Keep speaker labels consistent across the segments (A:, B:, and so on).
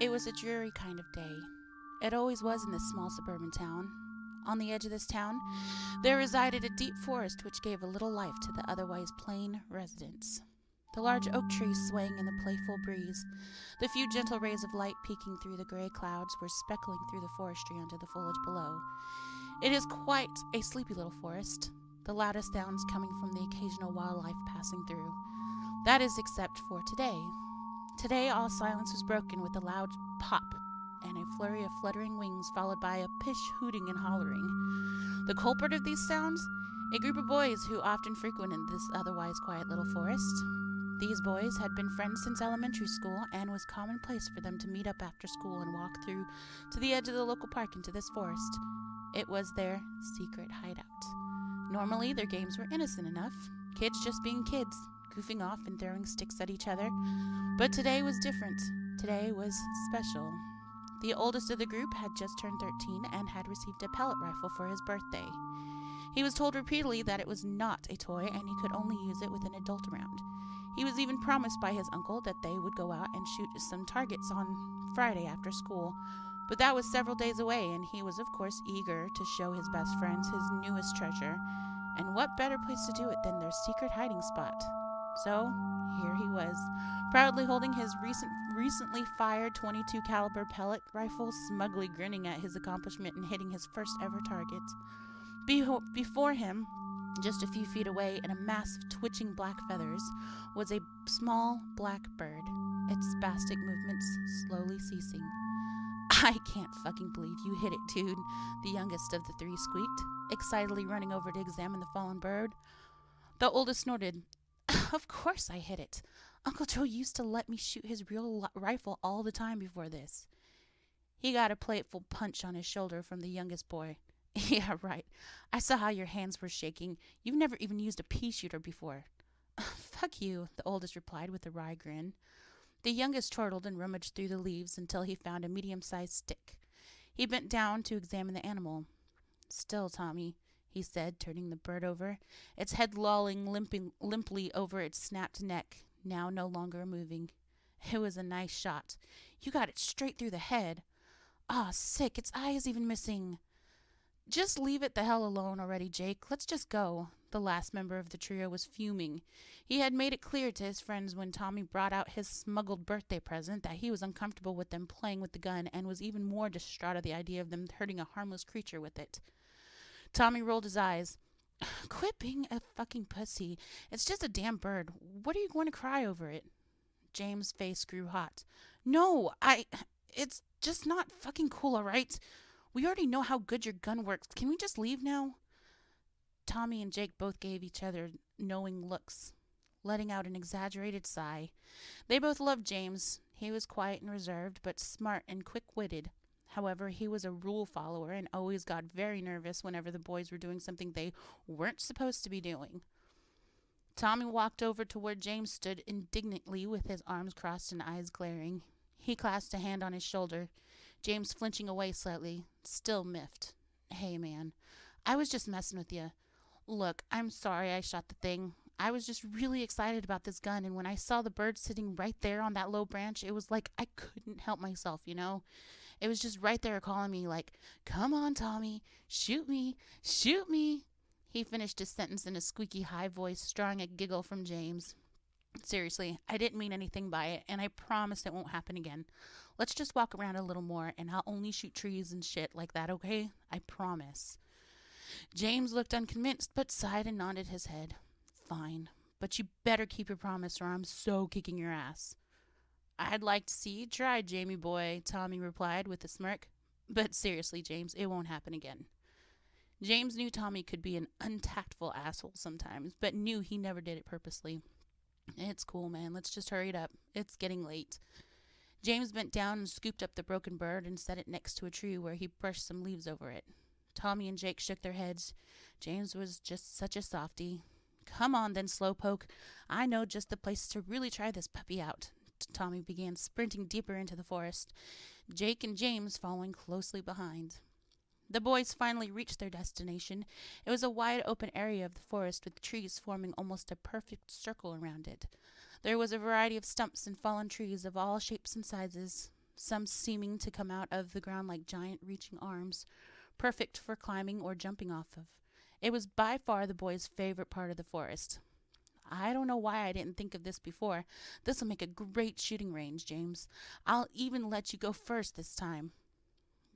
A: It was a dreary kind of day. It always was in this small suburban town. On the edge of this town, there resided a deep forest which gave a little life to the otherwise plain residents. The large oak trees swaying in the playful breeze, the few gentle rays of light peeking through the gray clouds were speckling through the forestry onto the foliage below. It is quite a sleepy little forest, the loudest sounds coming from the occasional wildlife passing through. That is except for today. Today all silence was broken with a loud pop and a flurry of fluttering wings followed by a pish hooting and hollering. The culprit of these sounds? A group of boys who often frequented this otherwise quiet little forest. These boys had been friends since elementary school, and was commonplace for them to meet up after school and walk through to the edge of the local park into this forest. It was their secret hideout. Normally, their games were innocent enough, kids just being kids, goofing off and throwing sticks at each other. But today was different. Today was special. The oldest of the group had just turned 13 and had received a pellet rifle for his birthday. He was told repeatedly that it was not a toy and he could only use it with an adult around. He was even promised by his uncle that they would go out and shoot some targets on Friday after school, but that was several days away, and he was of course eager to show his best friends his newest treasure, and what better place to do it than their secret hiding spot. So here he was, proudly holding his recently fired .22 caliber pellet rifle, smugly grinning at his accomplishment and hitting his first ever target. Before him, just a few feet away, in a mass of twitching black feathers, was a small black bird, its spastic movements slowly ceasing. "I can't fucking believe you hit it, dude," the youngest of the three squeaked, excitedly running over to examine the fallen bird. The oldest snorted. "Of course I hit it. Uncle Joe used to let me shoot his real rifle all the time before this." He got a playful punch on his shoulder from the youngest boy. "Yeah, right. I saw how your hands were shaking. You've never even used a pea shooter before." "Fuck you," the oldest replied with a wry grin. The youngest chortled and rummaged through the leaves until he found a medium-sized stick. He bent down to examine the animal. "Still, Tommy," he said, turning the bird over, its head lolling limply over its snapped neck, now no longer moving. "It was a nice shot. You got it straight through the head. Ah, sick, its eye is even missing." "Just leave it the hell alone already, Jake. Let's just go." The last member of the trio was fuming. He had made it clear to his friends when Tommy brought out his smuggled birthday present that he was uncomfortable with them playing with the gun and was even more distraught at the idea of them hurting a harmless creature with it. Tommy rolled his eyes. "Quit being a fucking pussy. It's just a damn bird. What are you going to cry over it?" James' face grew hot. "No, it's just not fucking cool, all right? We already know how good your gun works. Can we just leave now?" Tommy and Jake both gave each other knowing looks, letting out an exaggerated sigh. They both loved James. He was quiet and reserved, but smart and quick-witted. However, he was a rule follower and always got very nervous whenever the boys were doing something they weren't supposed to be doing. Tommy walked over to where James stood indignantly with his arms crossed and eyes glaring. He clasped a hand on his shoulder, James flinching away slightly, still miffed. "Hey, man, I was just messing with you. Look, I'm sorry I shot the thing. I was just really excited about this gun, and when I saw the bird sitting right there on that low branch, it was like I couldn't help myself, you know? It was just right there calling me like, 'Come on, Tommy, shoot me, shoot me.'" He finished his sentence in a squeaky high voice, drawing a giggle from James. "Seriously, I didn't mean anything by it, and I promise it won't happen again. Let's just walk around a little more, and I'll only shoot trees and shit like that, okay? I promise." James looked unconvinced, but sighed and nodded his head. "Fine, but you better keep your promise or I'm so kicking your ass." "I'd like to see you try, Jamie boy," Tommy replied with a smirk. "But seriously, James, it won't happen again." James knew Tommy could be an untactful asshole sometimes, but knew he never did it purposely. "It's cool, man. Let's just hurry it up. It's getting late." James bent down and scooped up the broken bird and set it next to a tree where he brushed some leaves over it. Tommy and Jake shook their heads. James was just such a softy. "Come on then, slowpoke. I know just the place to really try this puppy out." Tommy began sprinting deeper into the forest, Jake and James following closely behind. The boys finally reached their destination. It was a wide open area of the forest with trees forming almost a perfect circle around it. There was a variety of stumps and fallen trees of all shapes and sizes. some seeming to come out of the ground like giant reaching arms, perfect for climbing or jumping off of. It was by far the boy's favorite part of the forest. I don't know why I didn't think of this before. This'll make a great shooting range, James. I'll even let you go first this time.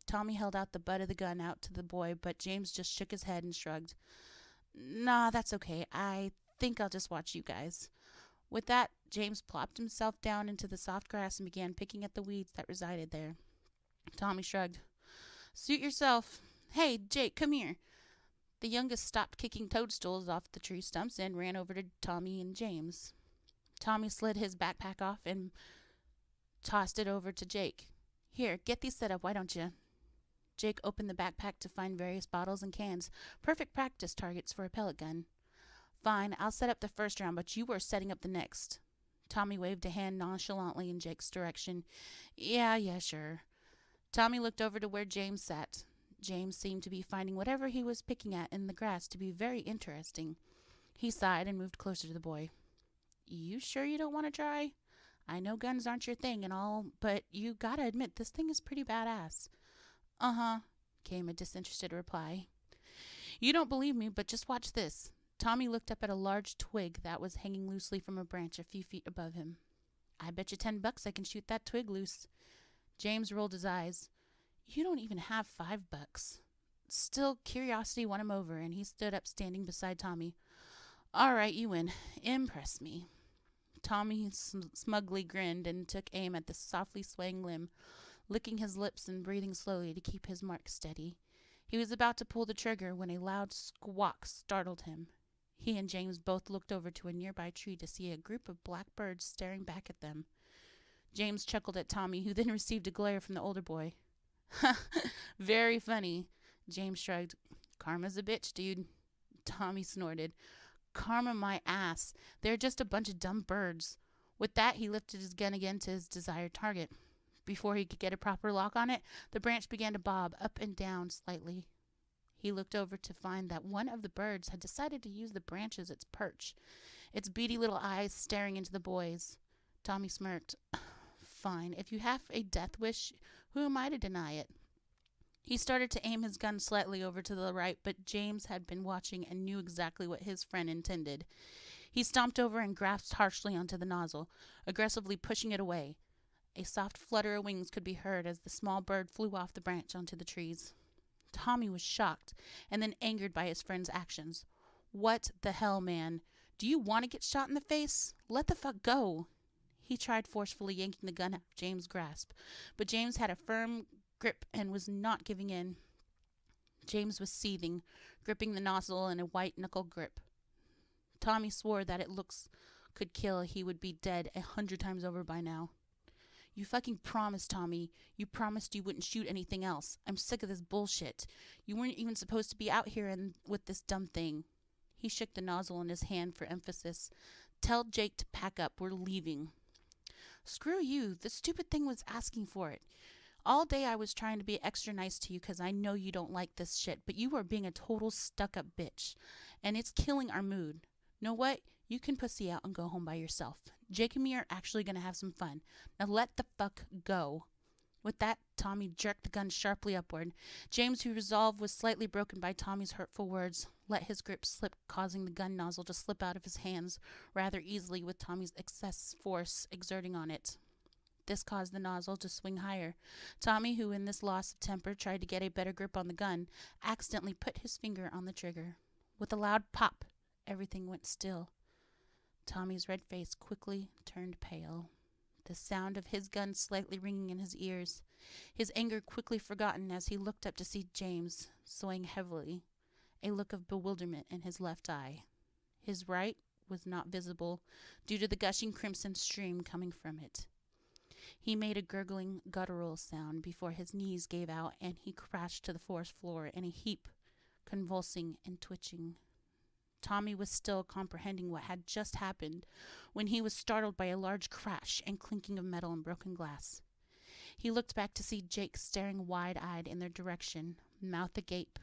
A: Tommy held out the butt of the gun out to the boy, but James just shook his head and shrugged. Nah, that's okay. I think I'll just watch you guys. With that, James plopped himself down into the soft grass and began picking at the weeds that resided there. Tommy shrugged. Suit yourself. Hey, Jake, come here. The youngest stopped kicking toadstools off the tree stumps and ran over to Tommy and James. Tommy slid his backpack off and tossed it over to Jake. Here, get these set up, why don't you? Jake opened the backpack to find various bottles and cans, perfect practice targets for a pellet gun. Fine, I'll set up the first round, but you are setting up the next. Tommy waved a hand nonchalantly in Jake's direction. Yeah, sure. Tommy looked over to where James sat. James seemed to be finding whatever he was picking at in the grass to be very interesting. He sighed and moved closer to the boy. You sure you don't want to try? I know guns aren't your thing and all, but you gotta admit this thing is pretty badass. Uh-huh, came a disinterested reply. You don't believe me, but just watch this. Tommy looked up at a large twig that was hanging loosely from a branch a few feet above him. I bet you $10 I can shoot that twig loose. James rolled his eyes. You don't even have $5. Still, curiosity won him over, and he stood up standing beside Tommy. All right, you win. Impress me. Tommy smugly grinned and took aim at the softly swaying limb, licking his lips and breathing slowly to keep his mark steady. He was about to pull the trigger when a loud squawk startled him. He and James both looked over to a nearby tree to see a group of black birds staring back at them. James chuckled at Tommy, who then received a glare from the older boy. Very funny. James shrugged. Karma's a bitch, dude. Tommy snorted. Karma my ass. They're just a bunch of dumb birds. With that, he lifted his gun again to his desired target. Before he could get a proper lock on it, the branch began to bob up and down slightly. He looked over to find that one of the birds had decided to use the branch as its perch, its beady little eyes staring into the boy's. Tommy smirked. Fine, if you have a death wish, who am I to deny it? He started to aim his gun slightly over to the right, but James had been watching and knew exactly what his friend intended. He stomped over and grasped harshly onto the nozzle, aggressively pushing it away. A soft flutter of wings could be heard as the small bird flew off the branch onto the trees. Tommy was shocked and then angered by his friend's actions. What the hell, man? Do you want to get shot in the face? Let the fuck go. He tried forcefully yanking the gun out of James' grasp, but James had a firm grip and was not giving in. James was seething, gripping the nozzle in a white-knuckle grip. Tommy swore that it looks could kill. He would be dead 100 times over by now. You fucking promised, Tommy. You promised you wouldn't shoot anything else. I'm sick of this bullshit. You weren't even supposed to be out here with this dumb thing. He shook the nozzle in his hand for emphasis. Tell Jake to pack up. We're leaving. Screw you. The stupid thing was asking for it. All day I was trying to be extra nice to you because I know you don't like this shit, but you are being a total stuck-up bitch, and it's killing our mood. Know what? You can pussy out and go home by yourself. Jake and me are actually going to have some fun. Now let the fuck go. With that, Tommy jerked the gun sharply upward. James, whose resolve was slightly broken by Tommy's hurtful words, let his grip slip, causing the gun nozzle to slip out of his hands rather easily with Tommy's excess force exerting on it. This caused the nozzle to swing higher. Tommy, who in this loss of temper tried to get a better grip on the gun, accidentally put his finger on the trigger. With a loud pop, everything went still. Tommy's red face quickly turned pale, the sound of his gun slightly ringing in his ears, his anger quickly forgotten as he looked up to see James swaying heavily, a look of bewilderment in his left eye. His right was not visible due to the gushing crimson stream coming from it. He made a gurgling, guttural sound before his knees gave out and he crashed to the forest floor in a heap, convulsing and twitching. Tommy was still comprehending what had just happened when he was startled by a large crash and clinking of metal and broken glass. He looked back to see Jake staring wide-eyed in their direction, mouth agape,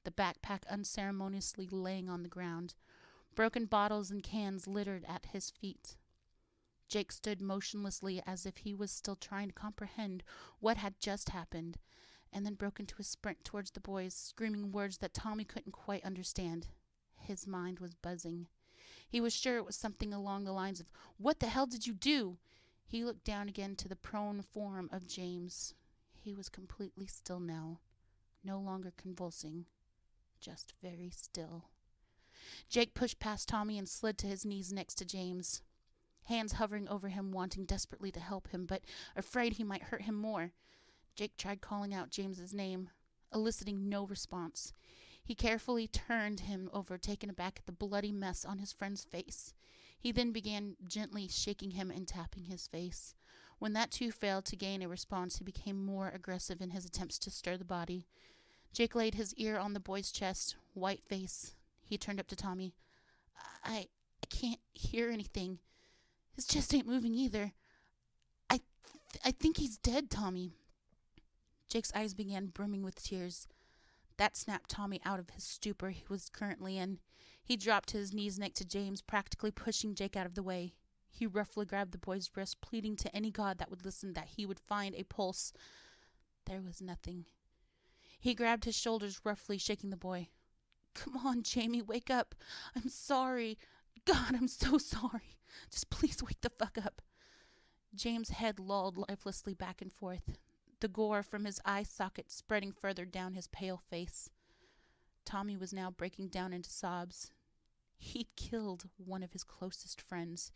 A: the backpack unceremoniously laying on the ground, broken bottles and cans littered at his feet. Jake stood motionlessly as if he was still trying to comprehend what had just happened, and then broke into a sprint towards the boys, screaming words that Tommy couldn't quite understand. His mind was buzzing. He was sure it was something along the lines of, "What the hell did you do?" He looked down again to the prone form of James. He was completely still now, no longer convulsing, just very still. Jake pushed past Tommy and slid to his knees next to James, hands hovering over him, wanting desperately to help him, but afraid he might hurt him more. Jake tried calling out James's name, eliciting no response. He carefully turned him over, taken aback at the bloody mess on his friend's face. He then began gently shaking him and tapping his face. When that too failed to gain a response, he became more aggressive in his attempts to stir the body. Jake laid his ear on the boy's chest, white face. He turned up to Tommy. I can't hear anything. His chest ain't moving either. I think he's dead, Tommy." Jake's eyes began brimming with tears. That snapped Tommy out of his stupor he was currently in. He dropped to his knees next to James, practically pushing Jake out of the way. He roughly grabbed the boy's wrist, pleading to any god that would listen that he would find a pulse. There was nothing. He grabbed his shoulders roughly, shaking the boy. "Come on, Jamie, wake up. I'm sorry. God, I'm so sorry. Just please wake the fuck up." James' head lolled lifelessly back and forth, the gore from his eye socket spreading further down his pale face. Tommy was now breaking down into sobs. He'd killed one of his closest friends.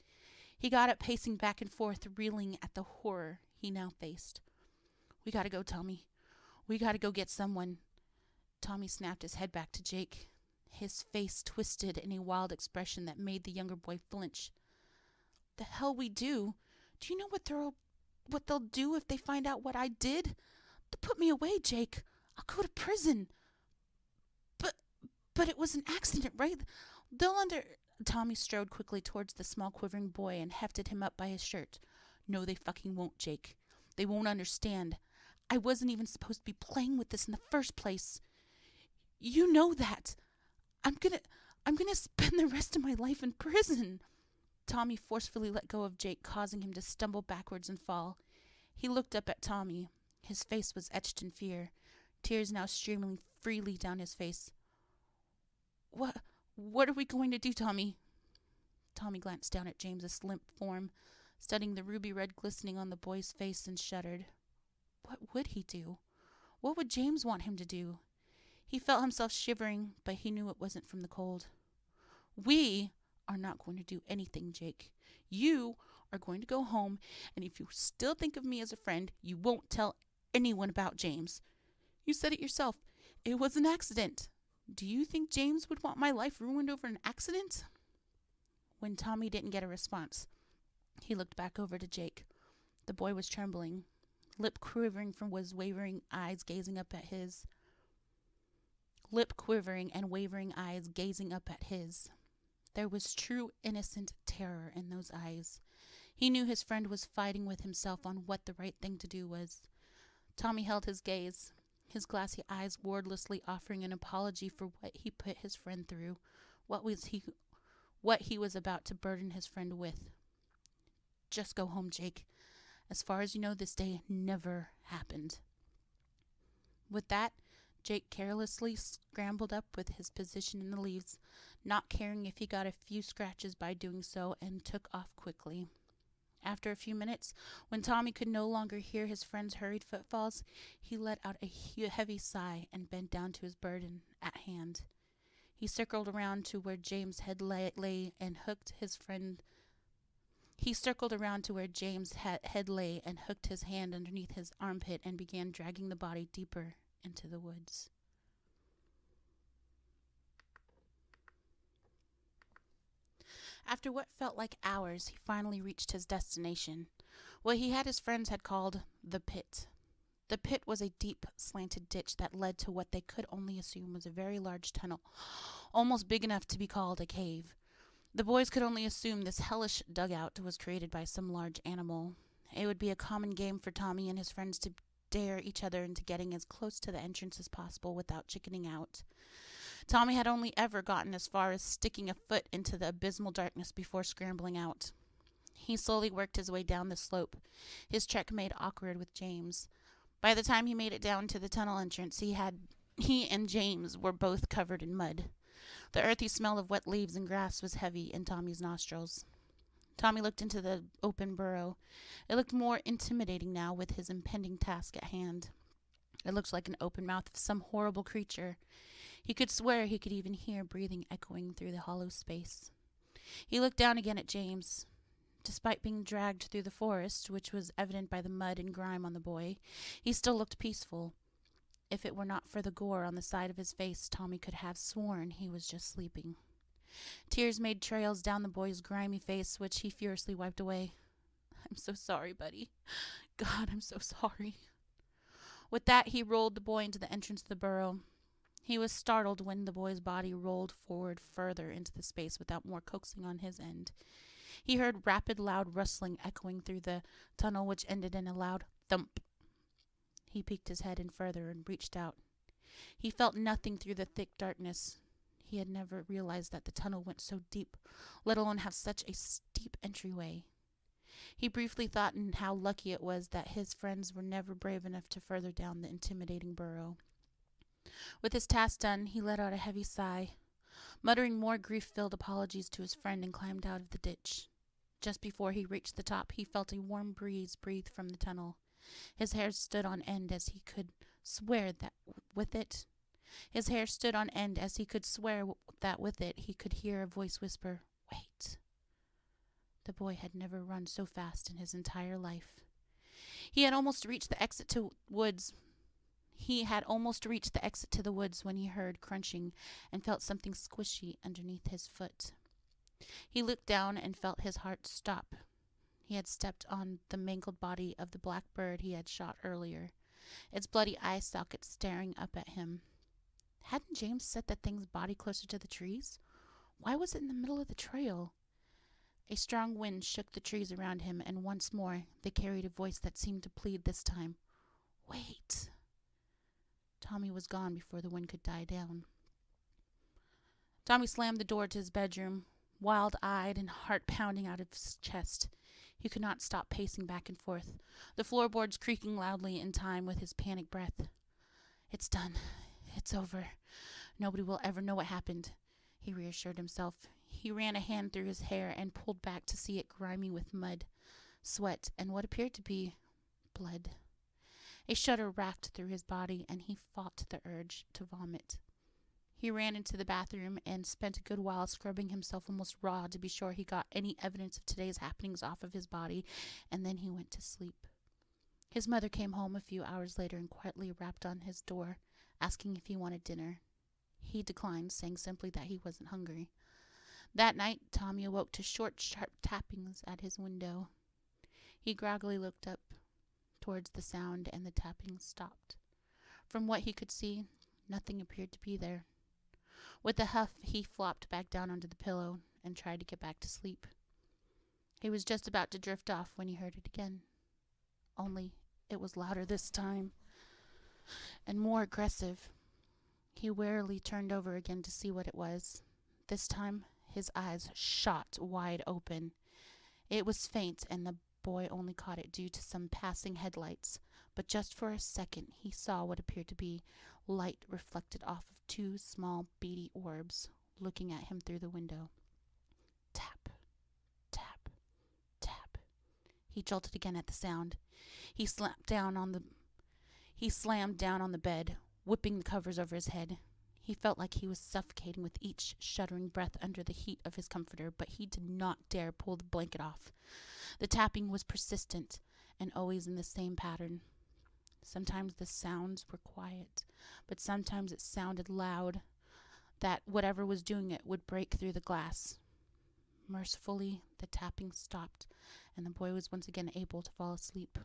A: He got up, pacing back and forth, reeling at the horror he now faced. "We gotta go, Tommy. We gotta go get someone." Tommy snapped his head back to Jake, his face twisted in a wild expression that made the younger boy flinch. "The hell we do? Do you know what they'll do if they find out what I did? They'll put me away, Jake. I'll go to prison." But it was an accident, right? Tommy strode quickly towards the small quivering boy and hefted him up by his shirt. "No, they fucking won't, Jake. They won't understand. I wasn't even supposed to be playing with this in the first place. You know that. I'm gonna spend the rest of my life in prison." Tommy forcefully let go of Jake, causing him to stumble backwards and fall. He looked up at Tommy. His face was etched in fear, tears now streaming freely down his face. What are we going to do, Tommy?" Tommy glanced down at James's limp form, studying the ruby red glistening on the boy's face, and shuddered. What would he do? What would James want him to do? He felt himself shivering, but he knew it wasn't from the cold. "We are not going to do anything, Jake. You are going to go home, and if you still think of me as a friend, you won't tell anyone about James. You said it yourself. It was an accident. Do you think James would want my life ruined over an accident?" When Tommy didn't get a response, he looked back over to Jake. The boy was trembling, lip quivering and wavering eyes gazing up at his. There was true innocent terror in those eyes. He knew his friend was fighting with himself on what the right thing to do was. Tommy held his gaze, his glassy eyes wordlessly offering an apology for what he put his friend through, what he was about to burden his friend with. "Just go home, Jake. As far as you know, this day never happened." With that, Jake carelessly scrambled up with his position in the leaves, not caring if he got a few scratches by doing so, and took off quickly. After a few minutes, when Tommy could no longer hear his friend's hurried footfalls, he let out a heavy sigh and bent down to his burden at hand. He circled around to where James had lay and hooked his hand underneath his armpit and began dragging the body deeper into the woods. After what felt like hours, he finally reached his destination, what his friends had called the pit. The pit was a deep, slanted ditch that led to what they could only assume was a very large tunnel, almost big enough to be called a cave. The boys could only assume this hellish dugout was created by some large animal. It would be a common game for Tommy and his friends to dare each other into getting as close to the entrance as possible without chickening out. Tommy had only ever gotten as far as sticking a foot into the abysmal darkness before scrambling out. He slowly worked his way down the slope, his trek made awkward with James. By the time he made it down to the tunnel entrance, he and James were both covered in mud. The earthy smell of wet leaves and grass was heavy in Tommy's nostrils. Tommy looked into the open burrow. It looked more intimidating now with his impending task at hand. It looked like an open mouth of some horrible creature. He could swear he could even hear breathing echoing through the hollow space. He looked down again at James. Despite being dragged through the forest, which was evident by the mud and grime on the boy, he still looked peaceful. If it were not for the gore on the side of his face, Tommy could have sworn he was just sleeping. Tears made trails down the boy's grimy face, which he furiously wiped away. "I'm so sorry, buddy. God, I'm so sorry." With that, he rolled the boy into the entrance of the burrow. He was startled when the boy's body rolled forward further into the space without more coaxing on his end. He heard rapid, loud rustling echoing through the tunnel, which ended in a loud thump. He peeked his head in further and reached out. He felt nothing through the thick darkness. He had never realized that the tunnel went so deep, let alone have such a steep entryway. He briefly thought on how lucky it was that his friends were never brave enough to further down the intimidating burrow. With his task done, he let out a heavy sigh, muttering more grief-filled apologies to his friend, and climbed out of the ditch. Just before he reached the top, he felt a warm breeze breathe from the tunnel. His hair stood on end as he could swear that with it he could hear a voice whisper, "Wait." The boy had never run so fast in his entire life. He had almost reached the exit to the woods when he heard crunching and felt something squishy underneath his foot. He looked down and felt his heart stop. He had stepped on the mangled body of the black bird he had shot earlier, its bloody eye sockets staring up at him. Hadn't James set that thing's body closer to the trees? Why was it in the middle of the trail? A strong wind shook the trees around him, and once more they carried a voice that seemed to plead this time. "Wait." Tommy was gone before the wind could die down. Tommy slammed the door to his bedroom, wild-eyed and heart pounding out of his chest. He could not stop pacing back and forth, the floorboards creaking loudly in time with his panic breath. "It's done. It's over. Nobody will ever know what happened," he reassured himself. He ran a hand through his hair and pulled back to see it grimy with mud, sweat, and what appeared to be blood. A shudder racked through his body, and he fought the urge to vomit. He ran into the bathroom and spent a good while scrubbing himself almost raw to be sure he got any evidence of today's happenings off of his body, and then he went to sleep. His mother came home a few hours later and quietly rapped on his door, asking if he wanted dinner. He declined, saying simply that he wasn't hungry. That night, Tommy awoke to short, sharp tappings at his window. He groggily looked up towards the sound, and the tapping stopped. From what he could see, nothing appeared to be there. With a huff, he flopped back down onto the pillow and tried to get back to sleep. He was just about to drift off when he heard it again. Only it was louder this time, and more aggressive. He warily turned over again to see what it was. This time, his eyes shot wide open. It was faint, and the boy only caught it due to some passing headlights, but just for a second he saw what appeared to be light reflected off of two small beady orbs looking at him through the window. Tap, tap, tap. He jolted again at the sound. He slammed down on the bed, whipping the covers over his head. He felt like he was suffocating with each shuddering breath under the heat of his comforter, but he did not dare pull the blanket off. The tapping was persistent and always in the same pattern. Sometimes the sounds were quiet, but sometimes it sounded loud, that whatever was doing it would break through the glass. Mercifully, the tapping stopped, and the boy was once again able to fall asleep.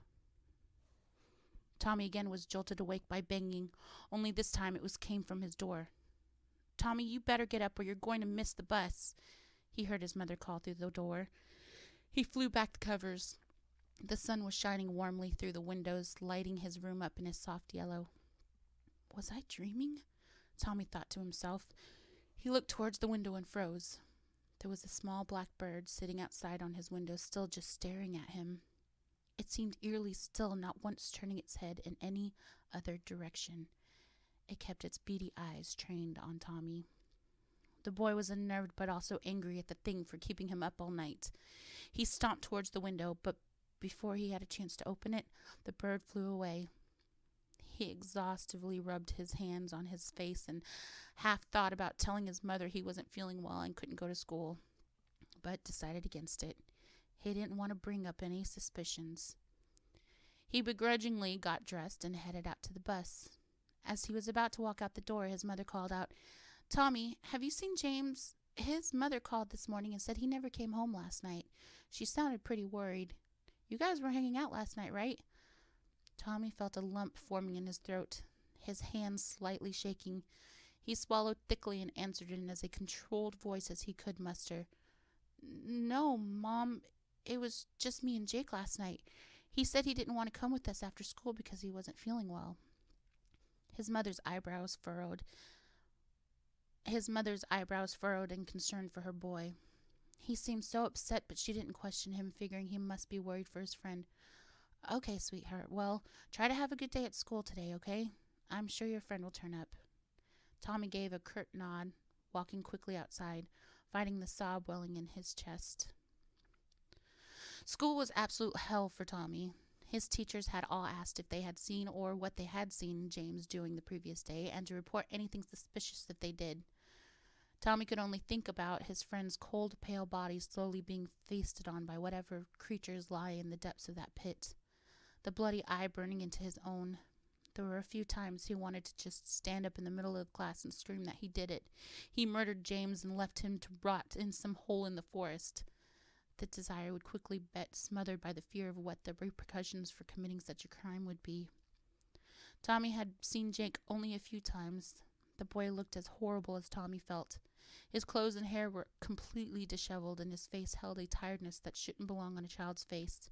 A: Tommy again was jolted awake by banging, only this time it came from his door. "Tommy, you better get up or you're going to miss the bus," he heard his mother call through the door. He flew back the covers. The sun was shining warmly through the windows, lighting his room up in a soft yellow. Was I dreaming? Tommy thought to himself. He looked towards the window and froze. There was a small black bird sitting outside on his window, still just staring at him. It seemed eerily still, not once turning its head in any other direction. It kept its beady eyes trained on Tommy. The boy was unnerved but also angry at the thing for keeping him up all night. He stomped towards the window, but before he had a chance to open it, the bird flew away. He exhaustively rubbed his hands on his face and half thought about telling his mother he wasn't feeling well and couldn't go to school, but decided against it. He didn't want to bring up any suspicions. He begrudgingly got dressed and headed out to the bus. As he was about to walk out the door, his mother called out, "Tommy, have you seen James? His mother called this morning and said he never came home last night. She sounded pretty worried. You guys were hanging out last night, right?" Tommy felt a lump forming in his throat, his hands slightly shaking. He swallowed thickly and answered in as a controlled voice as he could muster. "No, Mom, it was just me and Jake last night. He said he didn't want to come with us after school because he wasn't feeling well." His mother's eyebrows furrowed in concern for her boy. He seemed so upset, but she didn't question him, figuring he must be worried for his friend. "Okay, sweetheart. Well, try to have a good day at school today, okay? I'm sure your friend will turn up." Tommy gave a curt nod, walking quickly outside, fighting the sob welling in his chest. School was absolute hell for Tommy. His teachers had all asked if they had seen or what they had seen James doing the previous day, and to report anything suspicious if they did. Tommy could only think about his friend's cold, pale body slowly being feasted on by whatever creatures lie in the depths of that pit, the bloody eye burning into his own. There were a few times he wanted to just stand up in the middle of the class and scream that he did it. He murdered James and left him to rot in some hole in the forest. The desire would quickly get smothered by the fear of what the repercussions for committing such a crime would be. Tommy had seen Jake only a few times. The boy looked as horrible as Tommy felt. His clothes and hair were completely disheveled, and his face held a tiredness that shouldn't belong on a child's face.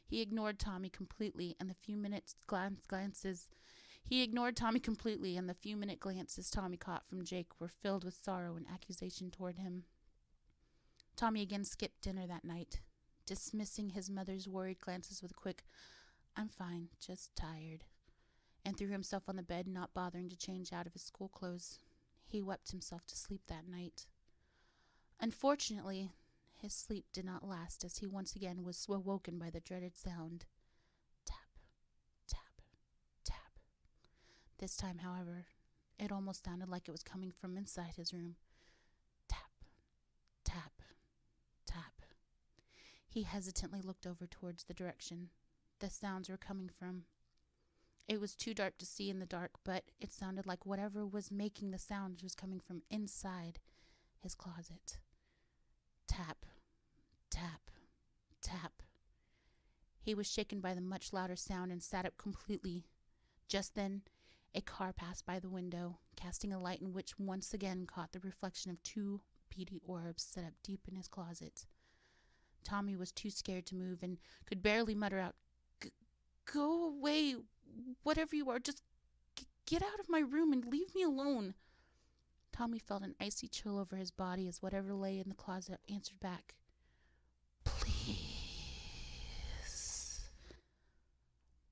A: He ignored Tommy completely, and the few minute glances Tommy caught from Jake were filled with sorrow and accusation toward him. Tommy again skipped dinner that night, dismissing his mother's worried glances with a quick, "I'm fine, just tired," and threw himself on the bed, not bothering to change out of his school clothes. He wept himself to sleep that night. Unfortunately, his sleep did not last, as he once again was awoken by the dreaded sound. Tap, tap, tap. This time, however, it almost sounded like it was coming from inside his room. Tap, tap, tap. He hesitantly looked over towards the direction the sounds were coming from. It was too dark to see in the dark, but it sounded like whatever was making the sounds was coming from inside his closet. Tap, tap, tap. He was shaken by the much louder sound and sat up completely. Just then, a car passed by the window, casting a light in which once again caught the reflection of two beady orbs set up deep in his closet. Tommy was too scared to move and could barely mutter out, "Go away, whatever you are, just get out of my room and leave me alone." Tommy felt an icy chill over his body as whatever lay in the closet answered back, "Please."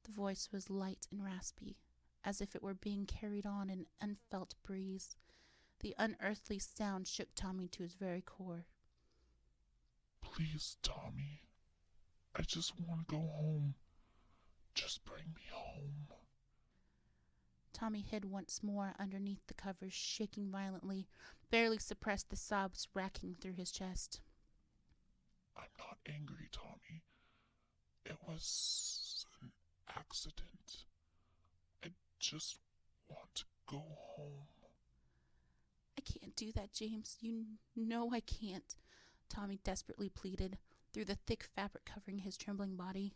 A: The voice was light and raspy, as if it were being carried on an unfelt breeze. The unearthly sound shook Tommy to his very core.
B: "Please, Tommy, I just want to go home. Just bring me home."
A: Tommy hid once more underneath the covers, shaking violently, barely suppressed the sobs racking through his chest.
B: "I'm not angry, Tommy. It was an accident. I just want to go home."
A: "I can't do that, James. You know I can't," Tommy desperately pleaded, through the thick fabric covering his trembling body.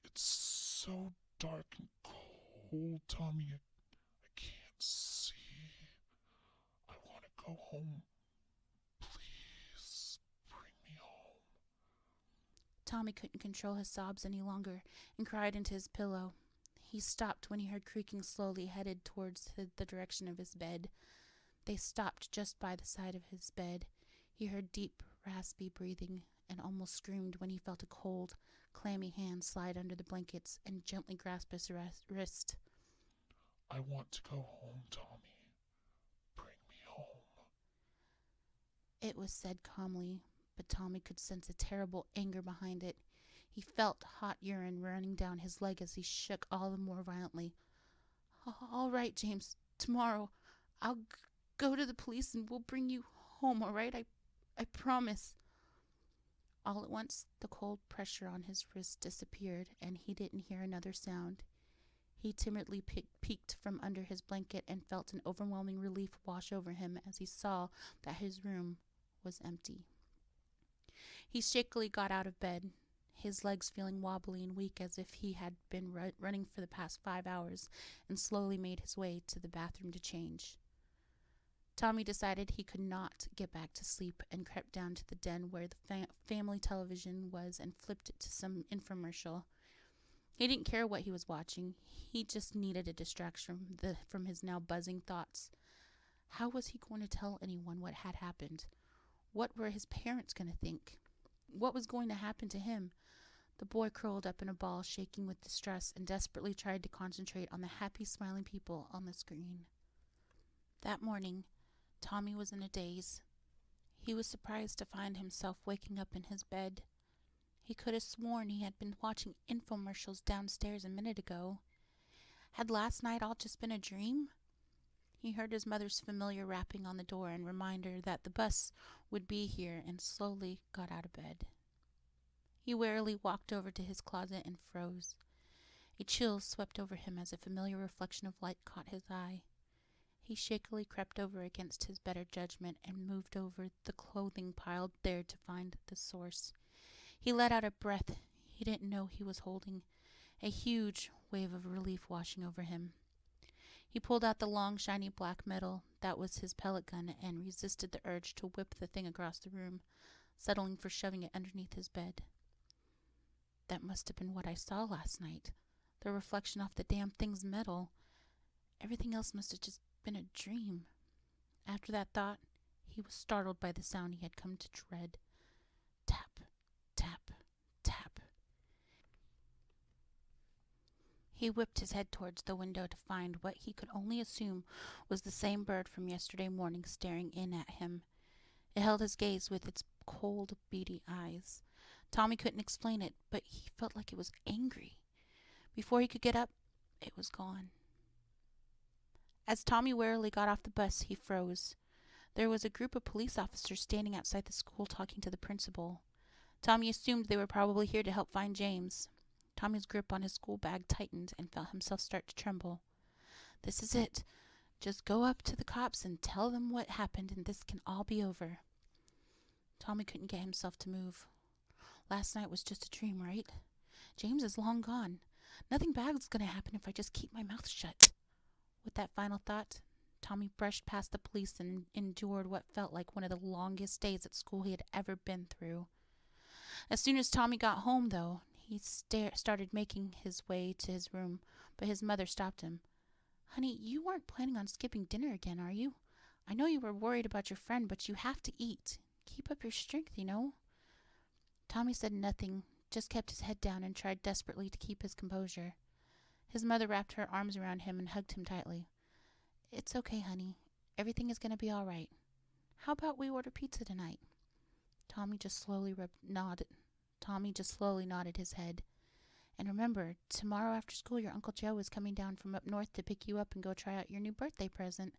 B: "It's so dark and cold, Tommy. I can't see. I want to go home. Please bring me home."
A: Tommy couldn't control his sobs any longer and cried into his pillow. He stopped when he heard creaking slowly headed towards the direction of his bed. They stopped just by the side of his bed. He heard deep, raspy breathing and almost screamed when he felt a cold, clammy hand slide under the blankets and gently grasp his wrist.
B: I want to go home, Tommy. Bring me home.
A: It was said calmly, but Tommy could sense a terrible anger behind it. He felt hot urine running down his leg as he shook all the more violently. All right, James. Tomorrow I'll go to the police and we'll bring you home, all right? I promise. All at once, the cold pressure on his wrist disappeared, and he didn't hear another sound. He timidly peeked from under his blanket and felt an overwhelming relief wash over him as he saw that his room was empty. He shakily got out of bed, his legs feeling wobbly and weak as if he had been running for the past 5 hours, and slowly made his way to the bathroom to change. Tommy decided he could not get back to sleep and crept down to the den where the family television was and flipped it to some infomercial. He didn't care what he was watching. He just needed a distraction from his now buzzing thoughts. How was he going to tell anyone what had happened? What were his parents going to think? What was going to happen to him? The boy curled up in a ball, shaking with distress, and desperately tried to concentrate on the happy, smiling people on the screen. That morning, Tommy was in a daze. He was surprised to find himself waking up in his bed. He could have sworn he had been watching infomercials downstairs a minute ago. Had last night all just been a dream? He heard his mother's familiar rapping on the door and reminder that the bus would be here, and slowly got out of bed. He warily walked over to his closet and froze. A chill swept over him as a familiar reflection of light caught his eye. He shakily crept over against his better judgment and moved over the clothing piled there to find the source. He let out a breath he didn't know he was holding, a huge wave of relief washing over him. He pulled out the long, shiny black metal that was his pellet gun and resisted the urge to whip the thing across the room, settling for shoving it underneath his bed. That must have been what I saw last night. The reflection off the damn thing's metal. Everything else must have just been a dream. After that thought, he was startled by the sound he had come to dread. Tap, tap, tap. He whipped his head towards the window to find what he could only assume was the same bird from yesterday morning staring in at him. It held his gaze with its cold, beady eyes. Tommy couldn't explain it, but he felt like it was angry. Before he could get up, it was gone. As Tommy warily got off the bus, he froze. There was a group of police officers standing outside the school talking to the principal. Tommy assumed they were probably here to help find James. Tommy's grip on his school bag tightened and felt himself start to tremble. This is it. Just go up to the cops and tell them what happened, and this can all be over. Tommy couldn't get himself to move. Last night was just a dream, right? James is long gone. Nothing bad's going to happen if I just keep my mouth shut. With that final thought, Tommy brushed past the police and endured what felt like one of the longest days at school he had ever been through. As soon as Tommy got home, though, he started making his way to his room, but his mother stopped him. Honey, you weren't planning on skipping dinner again, are you? I know you were worried about your friend, but you have to eat. Keep up your strength, you know. Tommy said nothing, just kept his head down and tried desperately to keep his composure. His mother wrapped her arms around him and hugged him tightly. It's okay, honey. Everything is going to be all right. How about we order pizza tonight? Tommy just slowly nodded his head. And remember, tomorrow after school, your Uncle Joe is coming down from up north to pick you up and go try out your new birthday present.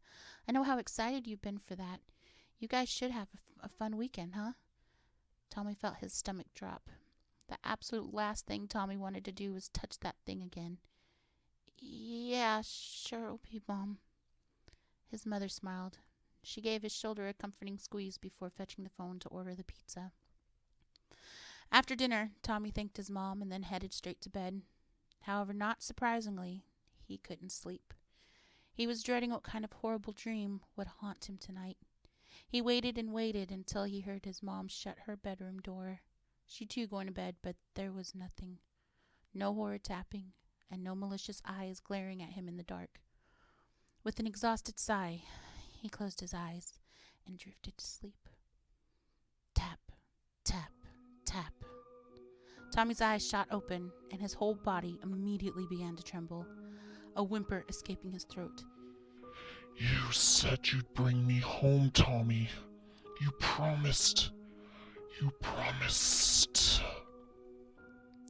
A: I know how excited you've been for that. You guys should have a fun weekend, huh? Tommy felt his stomach drop. The absolute last thing Tommy wanted to do was touch that thing again. Yeah, sure it'll be, Mom. His mother smiled. She gave his shoulder a comforting squeeze before fetching the phone to order the pizza. After dinner, Tommy thanked his mom and then headed straight to bed. However, not surprisingly, he couldn't sleep. He was dreading what kind of horrible dream would haunt him tonight. He waited and waited until he heard his mom shut her bedroom door. She too going to bed, but there was nothing. No horror tapping, and no malicious eyes glaring at him in the dark. With an exhausted sigh, he closed his eyes and drifted to sleep. Tap, tap. Tommy's eyes shot open, and his whole body immediately began to tremble, a whimper escaping his throat.
B: You said you'd bring me home, Tommy. You promised. You promised.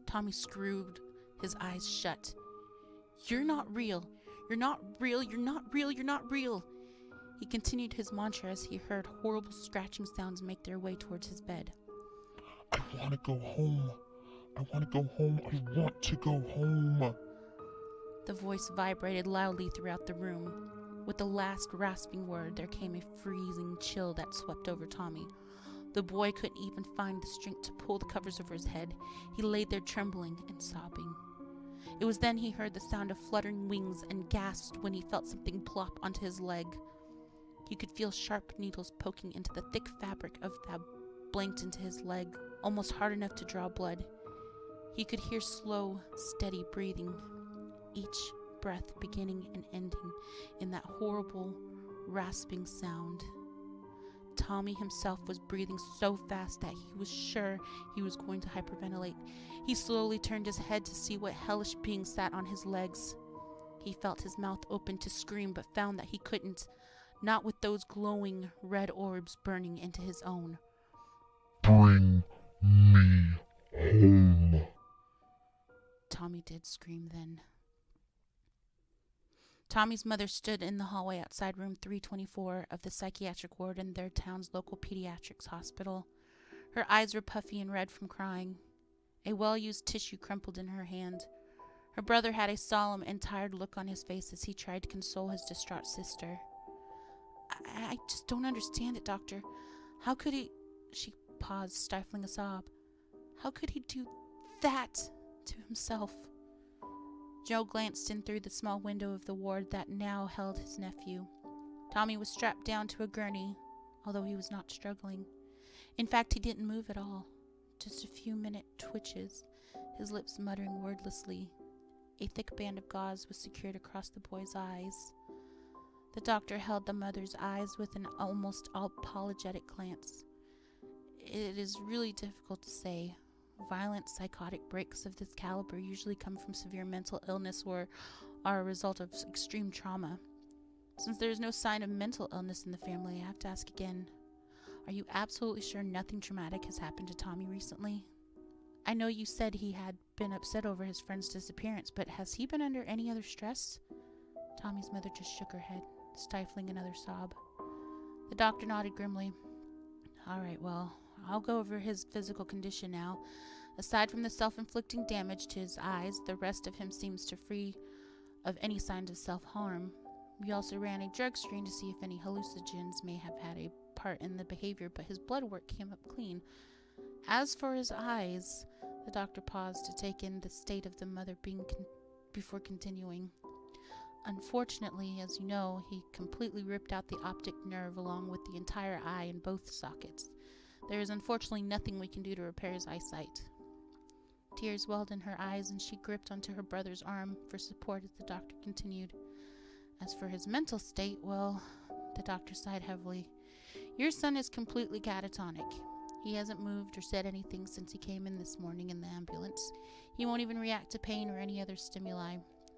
A: Tommy screwed his eyes shut. You're not real. You're not real. You're not real. You're not real. He continued his mantra as he heard horrible scratching sounds make their way towards his bed.
B: I want to go home. I want to go home. I want to go home.
A: The voice vibrated loudly throughout the room. With the last rasping word, there came a freezing chill that swept over Tommy. The boy couldn't even find the strength to pull the covers over his head. He lay there trembling and sobbing. It was then he heard the sound of fluttering wings and gasped when he felt something plop onto his leg. He could feel sharp needles poking into the thick fabric of that blanked into his leg, almost hard enough to draw blood. He could hear slow, steady breathing, each breath beginning and ending in that horrible, rasping sound. Tommy himself was breathing so fast that he was sure he was going to hyperventilate. He slowly turned his head to see what hellish being sat on his legs. He felt his mouth open to scream, but found that he couldn't, not with those glowing red orbs burning into his own.
B: Bring me home.
A: Tommy did scream then. Tommy's mother stood in the hallway outside room 324 of the psychiatric ward in their town's local pediatrics hospital. Her eyes were puffy and red from crying. A well-used tissue crumpled in her hand. Her brother had a solemn and tired look on his face as he tried to console his distraught sister. I just don't understand it, doctor. How could he... She paused, stifling a sob. How could he do that to himself? Joe glanced in through the small window of the ward that now held his nephew. Tommy was strapped down to a gurney, although he was not struggling. In fact, he didn't move at all. Just a few minute twitches, his lips muttering wordlessly. A thick band of gauze was secured across the boy's eyes. The doctor held the mother's eyes with an almost apologetic glance. It is really difficult to say. Violent psychotic breaks of this caliber usually come from severe mental illness or are a result of extreme trauma. Since there is no sign of mental illness in the family, I have to ask again. Are you absolutely sure nothing traumatic has happened to Tommy recently? I know you said he had been upset over his friend's disappearance, but has he been under any other stress? Tommy's mother just shook her head, stifling another sob. The doctor nodded grimly. All right, well, I'll go over his physical condition now. Aside from the self-inflicting damage to his eyes, the rest of him seems to free of any signs of self-harm. We also ran a drug screen to see if any hallucinogens may have had a part in the behavior, but his blood work came up clean. As for his eyes, the doctor paused to take in the state of the mother before continuing. Unfortunately, as you know, he completely ripped out the optic nerve along with the entire eye in both sockets. There is unfortunately nothing we can do to repair his eyesight. Tears welled in her eyes, and she gripped onto her brother's arm for support as the doctor continued. As for his mental state, well, the doctor sighed heavily. Your son is completely catatonic. He hasn't moved or said anything since he came in this morning in the ambulance. He won't even react to pain or any other stimuli.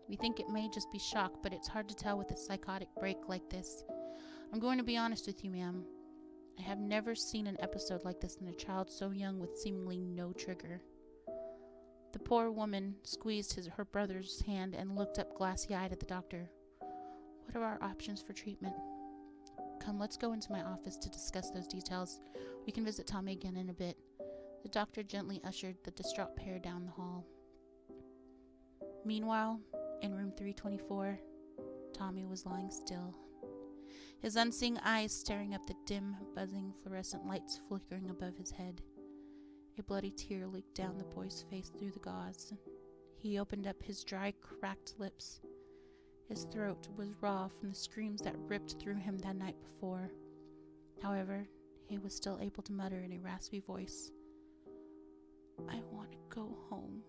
A: We think it may just be shock, but it's hard to tell with a psychotic break like this. I'm going to be honest with you, ma'am. I have never seen an episode like this in a child so young with seemingly no trigger. The poor woman squeezed her brother's hand and looked up glassy-eyed at the doctor. What are our options for treatment? Come, let's go into my office to discuss those details. We can visit Tommy again in a bit. The doctor gently ushered the distraught pair down the hall. Meanwhile, in room 324, Tommy was lying still, his unseeing eyes staring up the dim, buzzing fluorescent lights flickering above his head. A bloody tear leaked down the boy's face through the gauze. He opened up his dry, cracked lips. His throat was raw from the screams that ripped through him that night before. However, he was still able to mutter in a raspy voice, I want to go home.